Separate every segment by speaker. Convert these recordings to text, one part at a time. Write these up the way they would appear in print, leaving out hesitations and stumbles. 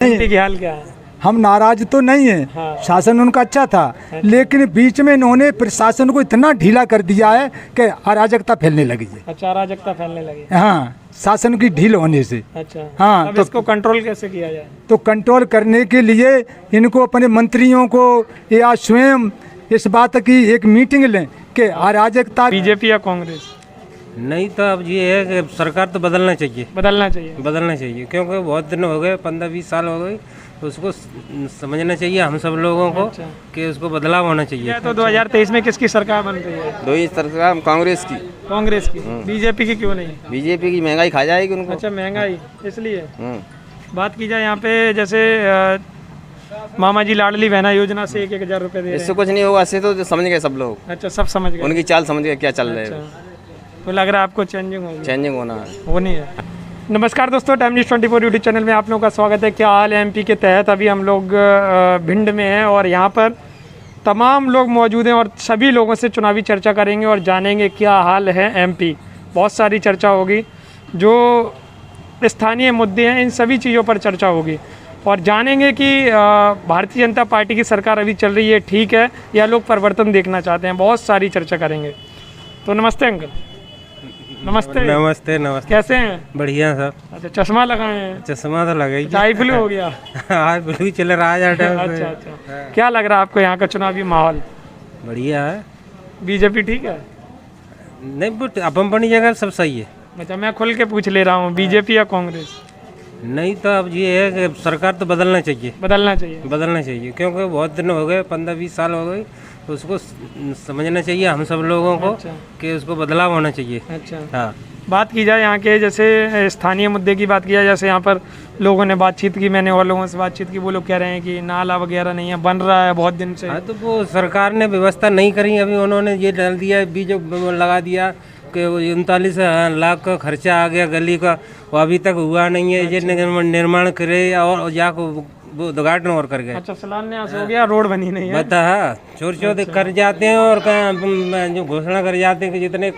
Speaker 1: MP की हाल क्या है?
Speaker 2: हम नाराज तो नहीं है।
Speaker 1: हाँ।
Speaker 2: शासन उनका अच्छा था, लेकिन बीच में इन्होंने प्रशासन को इतना ढीला कर दिया है कि अराजकता फैलने लगी है।
Speaker 1: अच्छा, अराजकता फैलने लगी।
Speaker 2: हाँ, शासन की ढील होने से।
Speaker 1: अच्छा,
Speaker 2: हाँ,
Speaker 1: अब
Speaker 2: तो
Speaker 1: इसको कंट्रोल कैसे किया जाए?
Speaker 2: तो कंट्रोल करने के लिए इनको अपने मंत्रियों को या स्वयं इस बात की एक मीटिंग लें कि अराजकता।
Speaker 1: बीजेपी या कांग्रेस?
Speaker 3: नहीं तो अब ये है कि सरकार तो बदलना चाहिए,
Speaker 1: बदलना चाहिए।
Speaker 3: क्योंकि बहुत दिन हो गए, 15-20 साल हो गए, तो उसको समझना चाहिए हम सब लोगों को
Speaker 1: अच्छा।
Speaker 3: कि उसको बदलाव होना चाहिए।
Speaker 1: तो 2023 में किसकी सरकार बन रही है?
Speaker 4: दो ही सरकार कांग्रेस की।
Speaker 1: कांग्रेस की। बीजेपी की क्यों नहीं?
Speaker 4: बीजेपी की महंगाई खा जाएगी उनको।
Speaker 1: अच्छा, महंगाई इसलिए। बात की जाए यहाँ पे, जैसे मामा जी लाडली बहना योजना से 1,000 रुपए दे रहे
Speaker 4: इससे
Speaker 1: हैं।
Speaker 4: कुछ नहीं होगा, इससे तो समझ गए सब लोग,
Speaker 1: अच्छा, सब समझ गए।
Speaker 4: उनकी चाल समझ गए क्या चल रहा है।
Speaker 1: अच्छा, तो लग रहा है आपको चेंजिंग होगी?
Speaker 4: चेंजिंग होना है।
Speaker 1: होनी है। नमस्कार दोस्तों, टाइम न्यूज़ 24 यूट्यूब चैनल में आप लोगों का स्वागत है। क्या हाल है? एमपी के तहत अभी हम लोग भिंड में हैं और यहाँ पर तमाम लोग मौजूद हैं और सभी लोगों से चुनावी चर्चा करेंगे और जानेंगे क्या हाल है एमपी। बहुत सारी चर्चा होगी, जो स्थानीय मुद्दे हैं इन सभी चीज़ों पर चर्चा होगी और जानेंगे कि भारतीय जनता पार्टी की सरकार अभी चल रही है ठीक है या लोग परिवर्तन देखना चाहते हैं। बहुत सारी चर्चा करेंगे। तो नमस्ते अंकल। नमस्ते।
Speaker 3: नमस्ते नमस्ते।
Speaker 1: कैसे हैं?
Speaker 3: बढ़िया सर।
Speaker 1: अच्छा, चश्मा लगाए हैं?
Speaker 3: चश्मा तो लगा ही।
Speaker 1: आई फ्लू हो गया?
Speaker 3: आज ब्लू ही चल रहा है।
Speaker 1: अच्छा अच्छा, क्या लग रहा है आपको यहाँ का चुनावी माहौल?
Speaker 3: बढ़िया है।
Speaker 1: बीजेपी ठीक है?
Speaker 3: नहीं बट अपन अपनी जगह सब सही है।
Speaker 1: अच्छा, मैं खुल के पूछ ले रहा हूँ, बीजेपी या कांग्रेस?
Speaker 3: नहीं तो अब ये है कि सरकार तो बदलना चाहिए,
Speaker 1: बदलना चाहिए।
Speaker 3: क्योंकि बहुत दिन हो गए, 15-20 साल हो गए, तो उसको समझना चाहिए हम सब लोगों को
Speaker 1: अच्छा।
Speaker 3: कि उसको बदलाव होना चाहिए।
Speaker 1: अच्छा,
Speaker 3: हाँ।
Speaker 1: बात की जाए यहाँ के, जैसे स्थानीय मुद्दे की बात की जाए, जैसे यहाँ पर लोगों ने बातचीत की, मैंने और लोगों से बातचीत की, वो लोग कह रहे हैं कि नाला वगैरह नहीं है, बन रहा है बहुत दिन से।
Speaker 3: हाँ, तो वो सरकार ने व्यवस्था नहीं करी, अभी उन्होंने ये डाल दिया, बीज लगा दिया कि 39 लाख का खर्चा आ गया गली का, वो अभी तक हुआ नहीं है। ये निर्माण करे और जाको वो उद्घाटन और कर गए।
Speaker 1: अच्छा, शिलान्यास हो गया, रोड बनी नहीं है।
Speaker 3: बता, चोर चोर कर जाते हैं और जो घोषणा कर जाते हैं कि जितने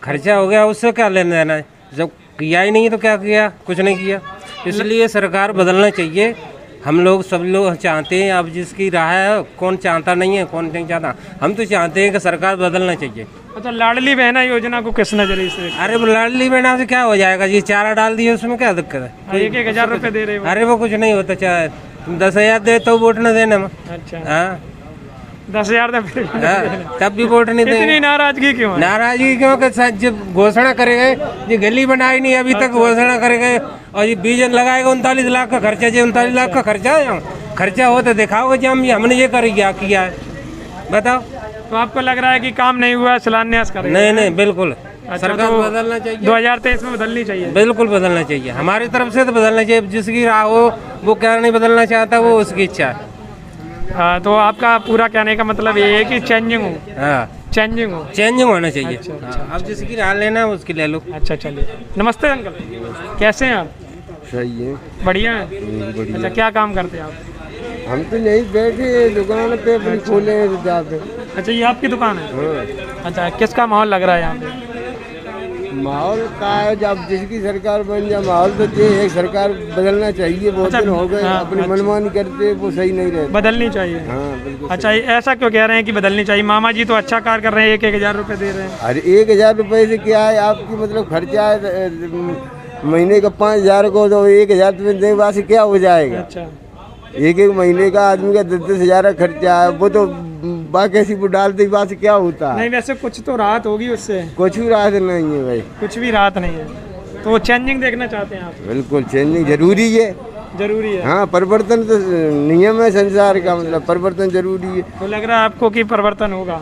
Speaker 3: खर्चा हो गया उससे क्या लेना देना है। जब किया ही नहीं तो क्या किया? कुछ नहीं किया। इसलिए सरकार बदलना चाहिए। हम लोग सब लोग चाहते हैं, अब जिसकी राह है, कौन चाहता नहीं है, कौन नहीं चाहता। हम तो चाहते हैं कि सरकार बदलना चाहिए।
Speaker 1: अच्छा, लाडली बहना योजना को किस नजरिए से?
Speaker 3: अरे वो लाडली बहना से क्या हो जाएगा जी? चारा डाल दिए, उसमें क्या दिक्कत है?
Speaker 1: 1,000 रुपए दे रहे हो?
Speaker 3: अरे वो कुछ नहीं होता। चाहे तुम 10,000 दे तो वोट न देने में।
Speaker 1: अच्छा,
Speaker 3: हाँ,
Speaker 1: 10,000 दे फिर?
Speaker 3: तब भी वोट नहीं देंगे।
Speaker 1: इतनी नाराजगी क्यों है?
Speaker 3: नाराजगी क्योंकि जब घोषणा करे गए, ये गली बनाई नहीं अभी तक, घोषणा करे गए और ये बीज लगाएगा 39 लाख का खर्चा। जो 39 लाख का खर्चा है, खर्चा हो तो दिखाओगे जो हमने ये कर किया है, बताओ।
Speaker 1: तो आपको लग रहा है कि काम नहीं हुआ, शिलान्यास करेंगे?
Speaker 3: नहीं नहीं, बिल्कुल।
Speaker 1: अच्छा,
Speaker 3: सरकार
Speaker 1: तो
Speaker 3: बदलना चाहिए।
Speaker 1: 2023 में बदलनी चाहिए?
Speaker 3: बिल्कुल बदलना चाहिए, हमारी तरफ से तो बदलना चाहिए। जिसकी राह हो, वो क्या नहीं बदलना चाहता, वो उसकी इच्छा है।
Speaker 1: हाँ, तो आपका पूरा कहने का मतलब ये है कि चेंजिंग हो?
Speaker 3: हाँ,
Speaker 1: चेंजिंग
Speaker 3: होना चाहिए।
Speaker 1: अच्छा,
Speaker 3: हाँ, अब जिसकी राह लेना है उसकी ले लो।
Speaker 1: अच्छा, चलिए। नमस्ते अंकल, कैसे हैं आप?
Speaker 5: सही है।
Speaker 1: बढ़िया है। अच्छा, क्या काम करते हैं आप?
Speaker 5: हम तो यहीं बैठे दुकान पे अपनी खोले हैं जाके।
Speaker 1: अच्छा, ये आपकी दुकान है? अच्छा, किसका माहौल लग रहा है यहाँ पे?
Speaker 5: माहौल का है, जब जिसकी सरकार बन जाए माहौल तो ये है, सरकार बदलना चाहिए। बहुत दिन हो गए अपनी मनमानी करते, वो सही नहीं रहती,
Speaker 1: बदलनी चाहिए।
Speaker 5: हाँ बिल्कुल।
Speaker 1: अच्छा, ऐसा क्यों कह रहे हैं कि बदलनी चाहिए? मामा जी तो अच्छा कार्य कर रहे हैं, 1,000 रुपए दे रहे हैं।
Speaker 5: अरे 1,000 रुपये से क्या है? आपकी मतलब खर्चा है महीने का 5,000 को, तो 1,000 तुम्हें देने बाद से क्या हो जाएगा?
Speaker 1: अच्छा,
Speaker 5: एक महीने का आदमी का 10-10 हज़ार का खर्चा है, वो तो बाकी ऐसी वो डालते ही बाद से क्या होता है?
Speaker 1: नहीं, वैसे कुछ तो राहत होगी उससे?
Speaker 5: कुछ भी राहत नहीं है भाई,
Speaker 1: कुछ भी राहत नहीं है। तो चेंजिंग देखना चाहते हैं आप?
Speaker 5: बिल्कुल चेंजिंग जरूरी है।
Speaker 1: जरूरी है।
Speaker 5: हाँ, परिवर्तन तो नियम है संसार का, मतलब परिवर्तन जरूरी है।
Speaker 1: तो लग रहा है आपको कि परिवर्तन होगा?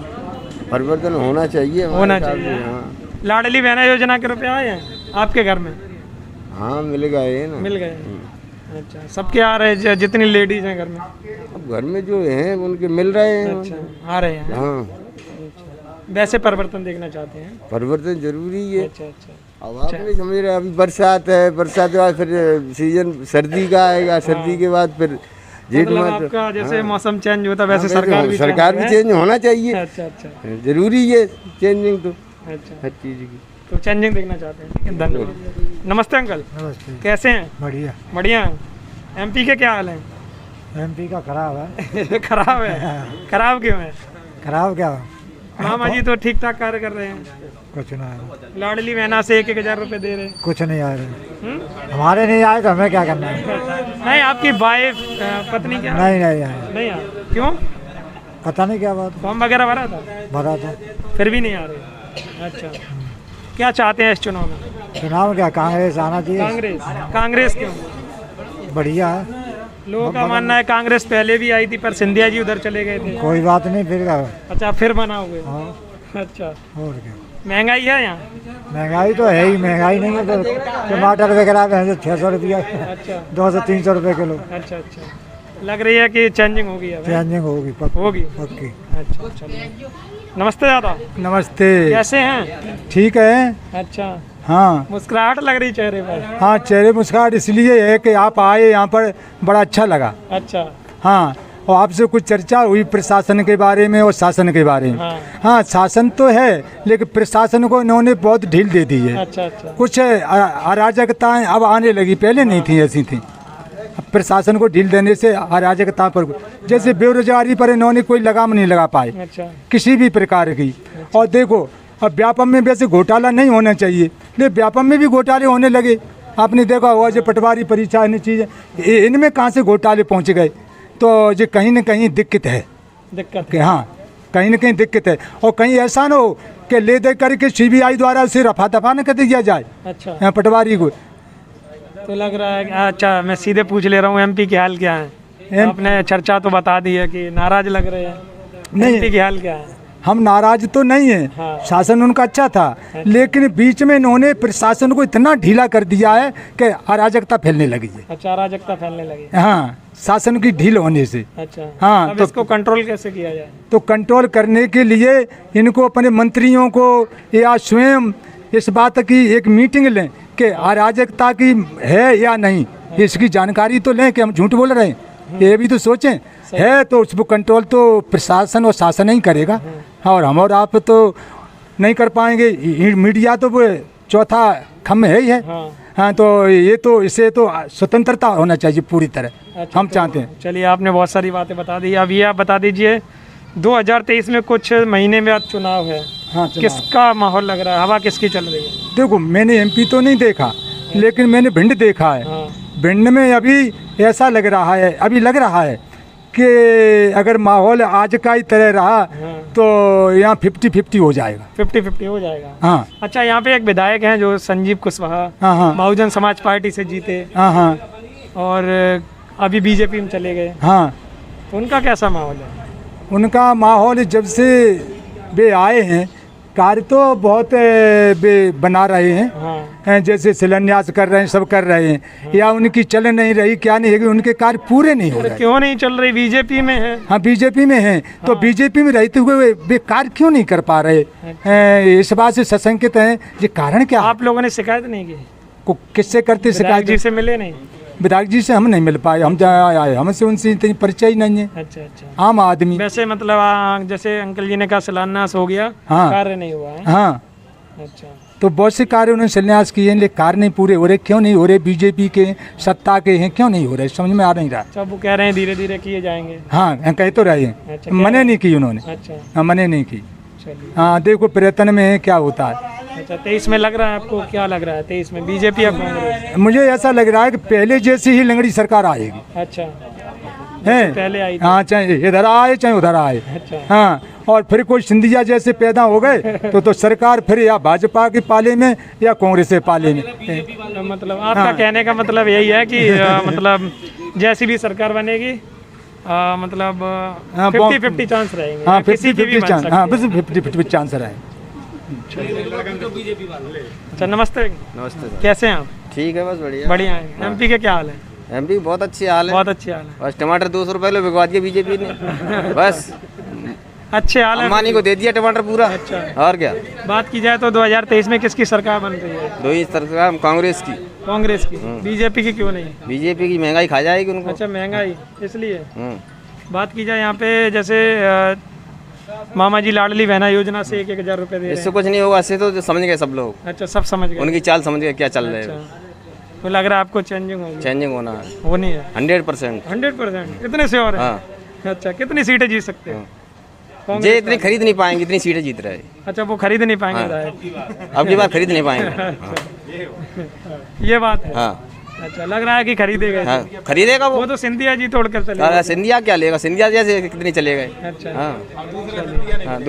Speaker 5: परिवर्तन होना चाहिए,
Speaker 1: होना चाहिए।
Speaker 5: हाँ।
Speaker 1: लाडली बहना योजना के रुपए आए हैं आपके घर में?
Speaker 5: हाँ, मिल गए ना।
Speaker 1: मिल गए। अच्छा, सबके आ रहे हैं जितनी लेडीज हैं घर में?
Speaker 5: अब घर में जो हैं उनके मिल रहे हैं।
Speaker 1: अच्छा, आ रहे हैं।
Speaker 5: हाँ,
Speaker 1: अच्छा, वैसे परिवर्तन देखना चाहते हैं?
Speaker 5: परिवर्तन जरूरी है।
Speaker 1: अच्छा अच्छा।
Speaker 5: अब आप नहीं समझ रहे, अभी बरसात है, बरसात के बाद फिर सीजन सर्दी का आएगा, सर्दी के बाद फिर जेठ
Speaker 1: मतलब
Speaker 5: माह।
Speaker 1: आपका जैसे मौसम चेंज होता वैसे
Speaker 5: हाँ,
Speaker 1: सरकार भी
Speaker 5: चेंज होना चाहिए।
Speaker 1: अच्छा अच्छा,
Speaker 5: जरूरी है चेंजिंग तो
Speaker 1: अच्छा।
Speaker 5: हर चीज़ की।
Speaker 1: तो चेंजिंग देखना चाहते हैं। धन्यवाद। नमस्ते अंकल।
Speaker 2: नमस्ते।
Speaker 1: कैसे हैं?
Speaker 2: बढ़िया।
Speaker 1: बढ़िया हैं। एमपी के क्या हाल है?
Speaker 2: एमपी का खराब है।
Speaker 1: खराब है? खराब क्यों है?
Speaker 2: खराब क्या?
Speaker 1: मामा जी तो ठीक ठाक कार्य कर रहे हैं।
Speaker 2: कुछ ना है,
Speaker 1: लाडली बहना से 1,000 रुपए दे रहे हैं।
Speaker 2: कुछ नहीं आ रहे। हमारे नहीं आए तो हमें क्या करना है?
Speaker 1: नहीं, आपकी वाइफ पत्नी क्या?
Speaker 2: नहीं नहीं आए,
Speaker 1: नहीं आ, क्यों?
Speaker 2: पता नहीं क्या बात।
Speaker 1: फॉर्म वगैरह भरा था
Speaker 2: भरा था,
Speaker 1: फिर भी नहीं आ रहे? अच्छा, क्या चाहते हैं इस चुनाव में?
Speaker 2: चुनाव क्या, कांग्रेस आना चाहिए।
Speaker 1: कांग्रेस? कांग्रेस क्यों?
Speaker 2: बढ़िया है,
Speaker 1: लोगों का मानना है कांग्रेस पहले भी आई थी पर सिंधिया जी उधर चले गए थे।
Speaker 2: कोई बात नहीं, फिर क्या?
Speaker 1: अच्छा, फिर बनाओगे?
Speaker 2: हाँ,
Speaker 1: अच्छा,
Speaker 2: और क्या।
Speaker 1: महंगाई है यहाँ?
Speaker 2: महंगाई तो है ही, महंगाई नहीं है तो टमाटर वगैरह में 600 रुपया,
Speaker 1: अच्छा
Speaker 2: 200-300 रुपये किलो।
Speaker 1: अच्छा अच्छा, लग रही है कि चेंजिंग होगी अब?
Speaker 2: चेंजिंग होगी,
Speaker 1: होगी?
Speaker 2: पक्की।
Speaker 1: अच्छा, चलिए। नमस्ते दादा,
Speaker 2: नमस्ते।
Speaker 1: कैसे हैं?
Speaker 2: ठीक है।
Speaker 1: अच्छा,
Speaker 2: हाँ
Speaker 1: मुस्कुराहट लग रही चेहरे पर।
Speaker 2: हाँ, चेहरे मुस्कुराहट इसलिए है कि आप आए यहाँ पर, बड़ा अच्छा लगा।
Speaker 1: अच्छा,
Speaker 2: हाँ, और आपसे कुछ चर्चा हुई प्रशासन के बारे में और शासन के बारे में।
Speaker 1: हाँ।
Speaker 2: हाँ, शासन तो है लेकिन प्रशासन को इन्होंने बहुत ढील दे दी है।
Speaker 1: अच्छा अच्छा,
Speaker 2: कुछ अराजकताएं अब आने लगी, पहले नहीं थी ऐसी थी। अब प्रशासन को ढील देने से अराजकता पर, जैसे बेरोजगारी पर इन्होंने कोई लगाम नहीं लगा पाए
Speaker 1: अच्छा
Speaker 2: किसी भी प्रकार की। और देखो, अब व्यापम में वैसे घोटाला नहीं होना चाहिए, लेकिन व्यापम में भी घोटाले होने लगे। आपने देखा होगा जो पटवारी परीक्षा इन चीज़ें, इनमें कहाँ से घोटाले पहुँच गए। तो ये कहीं न कहीं दिक्कत है
Speaker 1: दिक्कत
Speaker 2: कि हाँ, कहीं न कहीं दिक्कत है। और कहीं ऐसा ना हो कि ले दे करके CBI द्वारा उसे रफा दफा न कर दिया जाए
Speaker 1: अच्छा,
Speaker 2: पटवारी को।
Speaker 1: तो लग रहा है अच्छा, मैं सीधे पूछ ले रहा हूँ, एमपी के हाल क्या है? आपने चर्चा तो बता दी है कि नाराज लग रहे हैं।
Speaker 2: नहीं।
Speaker 1: एमपी के हाल क्या है?
Speaker 2: हम नाराज तो नहीं हैं,
Speaker 1: हाँ।
Speaker 2: शासन उनका अच्छा था, लेकिन बीच में इन्होंने प्रशासन को इतना ढीला कर दिया है कि अराजकता फैलने लगी है।
Speaker 1: अच्छा, अराजकता फैलने लगी।
Speaker 2: हाँ, शासन की ढील होने से।
Speaker 1: अच्छा,
Speaker 2: हाँ,
Speaker 1: अब
Speaker 2: तो
Speaker 1: इसको कंट्रोल कैसे किया जाए?
Speaker 2: तो कंट्रोल करने के लिए इनको अपने मंत्रियों को या स्वयं इस बात की एक मीटिंग लें कि अराजकता की है या नहीं, इसकी जानकारी तो लें कि हम झूठ बोल रहे हैं, ये भी तो सोचें। है तो उसको कंट्रोल तो प्रशासन और शासन ही करेगा, और हम और आप तो नहीं कर पाएंगे। मीडिया तो वो चौथा खम्भ है ही है। हाँ, तो ये तो इसे तो स्वतंत्रता होना चाहिए पूरी तरह।
Speaker 1: अच्छा,
Speaker 2: हम चाहते हैं।
Speaker 1: चलिए, आपने बहुत सारी बातें बता दी। अब ये आप बता दीजिए, 2023 में कुछ महीने में आज चुनाव है।
Speaker 2: हाँ,
Speaker 1: किसका माहौल लग रहा है? हवा किसकी चल रही है?
Speaker 2: देखो, मैंने MP तो नहीं देखा, लेकिन मैंने भिंड देखा है।
Speaker 1: हाँ।
Speaker 2: भिंड में अभी ऐसा लग रहा है, अभी लग रहा है कि अगर माहौल आज का ही तरह रहा तो यहाँ 50-50 हो जाएगा।
Speaker 1: 50-50 हो जाएगा।
Speaker 2: हाँ
Speaker 1: अच्छा, यहाँ पे एक विधायक हैं जो संजीव कुशवाहा,
Speaker 2: हाँ
Speaker 1: बहुजन समाज पार्टी से जीते
Speaker 2: हाँ
Speaker 1: और अभी बीजेपी में चले गए,
Speaker 2: हाँ।
Speaker 1: तो उनका कैसा माहौल है?
Speaker 2: उनका माहौल जब से वे आए हैं, कार्य तो बहुत वे बना रहे हैं। जैसे शिलान्यास कर रहे हैं, सब कर रहे हैं। या उनकी चल नहीं रही, क्या नहीं है, उनके कार्य पूरे नहीं हो रहे।
Speaker 1: क्यों नहीं चल रही? बीजेपी में है।
Speaker 2: हाँ, बीजेपी में हैं, तो बीजेपी में रहते हुए वे कार्य क्यों नहीं कर पा रहे? इस बात से सशंकित हैं। ये कारण क्या?
Speaker 1: आप लोगों ने शिकायत नहीं की?
Speaker 2: किससे करते शिकायत?
Speaker 1: जी से मिले नहीं?
Speaker 2: विधायक जी से हम नहीं मिल पाए, हम जहाँ आए हमसे उनसे इतनी परिचय ही नहीं है।
Speaker 1: अच्छा अच्छा,
Speaker 2: आम आदमी।
Speaker 1: वैसे मतलब जैसे अंकल जी ने कहा शिलान्यास हो गया,
Speaker 2: हाँ।
Speaker 1: कार्य नहीं हुआ है।
Speaker 2: हाँ,
Speaker 1: अच्छा,
Speaker 2: तो बहुत से कार्य उन्होंने शिलान्यास किए हैं, लेकिन कार्य नहीं पूरे हो रहे। क्यों नहीं हो रहे? बीजेपी के सत्ता के हैं, क्यों नहीं हो रहे? समझ में आ नहीं रहा।
Speaker 1: सब वो कह रहे हैं धीरे धीरे किए जाएंगे।
Speaker 2: हाँ, कह तो रहे हैं।
Speaker 1: अच्छा,
Speaker 2: मने नहीं की उन्होंने।
Speaker 1: अच्छा,
Speaker 2: हाँ, मने नहीं की।
Speaker 1: चलिए।
Speaker 2: हाँ, देखो प्रयत्न में है, क्या होता है।
Speaker 1: अच्छा, 23 में लग रहा है आपको? क्या लग रहा है 23 में, बीजेपी या कांग्रेस?
Speaker 2: मुझे ऐसा लग रहा है कि पहले जैसी ही लंगड़ी सरकार आएगी।
Speaker 1: अच्छा,
Speaker 2: है
Speaker 1: पहले आई थी।
Speaker 2: हाँ, चाहे इधर आए चाहे उधर आए।
Speaker 1: अच्छा,
Speaker 2: हाँ, और फिर कोई सिंधिया जैसे पैदा हो गए तो सरकार फिर या भाजपा के पाले में या कांग्रेस के पाले में।
Speaker 1: तो मतलब आपका कहने का मतलब यही है कि मतलब जैसी भी सरकार बनेगी मतलब 50-50 चांस रहेंगे।
Speaker 2: हाँ,
Speaker 1: किसी की भी
Speaker 2: 50-50
Speaker 1: बन
Speaker 2: चांस। हाँ,
Speaker 1: सकती है।
Speaker 2: 50-50 चांस रहे।
Speaker 1: अच्छा, नमस्ते।
Speaker 4: नमस्ते सर।
Speaker 1: कैसे हैं आप?
Speaker 4: ठीक है, बस बढ़िया।
Speaker 1: बढ़िया हैं। एमपी के क्या हाल है?
Speaker 4: MP बहुत अच्छी हाल है।
Speaker 1: बहुत अच्छे हाल है।
Speaker 4: बस टमाटर 200 रुपए किलो बिकवा दिया बीजेपी ने। बस
Speaker 1: अच्छे हाल है।
Speaker 4: अंबानी को दे दिया टमाटर पूरा।
Speaker 1: अच्छा।
Speaker 4: और क्या?
Speaker 1: बात की जाए तो 2023 में किसकी सरकार बन रही है?
Speaker 4: दो ही सरकार, कांग्रेस की।
Speaker 1: कांग्रेस की। बीजेपी की क्यों नहीं?
Speaker 4: बीजेपी की महंगाई खा जाएगी उनको।
Speaker 1: अच्छा, महंगाई इसलिए। बात की जाए यहाँ पे जैसे मामा जी लाडली बहना योजना से 1,000 रुपए दे रहे
Speaker 4: इससे
Speaker 1: हैं।
Speaker 4: कुछ नहीं होगा, इससे तो समझ गए सब लोग।
Speaker 1: अच्छा, सब समझ गए।
Speaker 4: उनकी चाल समझ गए क्या चल रहा है।
Speaker 1: अच्छा, तो लग रहा है आपको चेंजिंग होगी?
Speaker 4: चेंजिंग होना है
Speaker 1: होनी है
Speaker 4: 100%।
Speaker 1: 100%। इतने से और है?
Speaker 4: हाँ
Speaker 1: अच्छा, कितनी सीटें जीत सकते हैं कांग्रेस
Speaker 4: जे इतनी खरीद नहीं पाएंगे इतनी सीटें जीत रहे हैं।
Speaker 1: अच्छा, वो खरीद नहीं पाएंगे
Speaker 4: हाँ।
Speaker 1: विधायक।
Speaker 4: अब की बार खरीद नहीं पाएंगे।
Speaker 1: ये बात है।
Speaker 4: हाँ
Speaker 1: अच्छा, लग रहा है कि खरीदेगा इसे।
Speaker 4: हाँ खरीदेगा वो।
Speaker 1: वो तो सिंधिया जी तोड़ कर चले
Speaker 4: सिंधिया क्या लेगा, सिंधिया जैसे कितनी चले गए।
Speaker 1: अच्छा
Speaker 4: हाँ हाँ